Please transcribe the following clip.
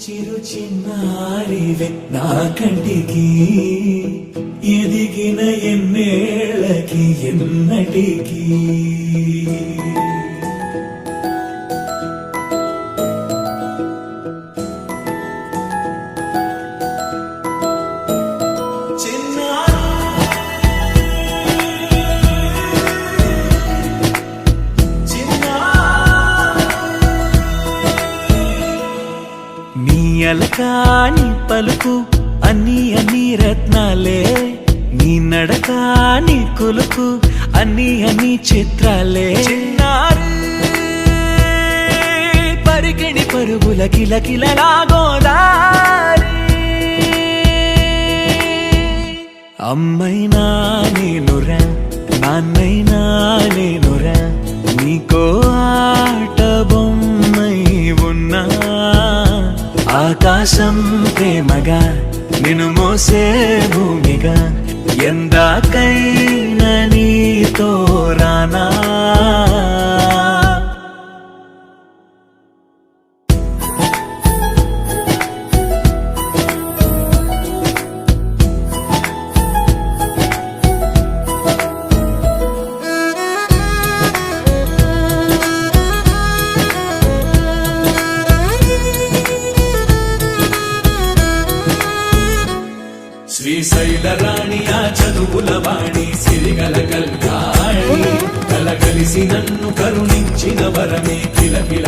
చిరు చిన్నారివే నా కంటికి ఎదిగిన ఎన్నేళ్ళకి ఎన్నటికి అలకాని పలుకు అన్ని రత్నాలే నీ నడకాని కొలుకు అన్ని చిత్రాలే పరికిణి పరుగుల కిలకిలలాగోదారి అమ్మైనా నేనురా నాన్నైనా నేనురా నీకో ఆట బొమ్మై ఉన్నా ఆకాశం ప్రేమగా నిన్ను మోసే భూమిగా ఎందాకైనా నీతో రానా శ్రీశైల రాణి ఆ చదువుల వాణి సిరిగల కల్గాణి కలగలిసి నన్ను కరుణించిన వరమే కిలకిల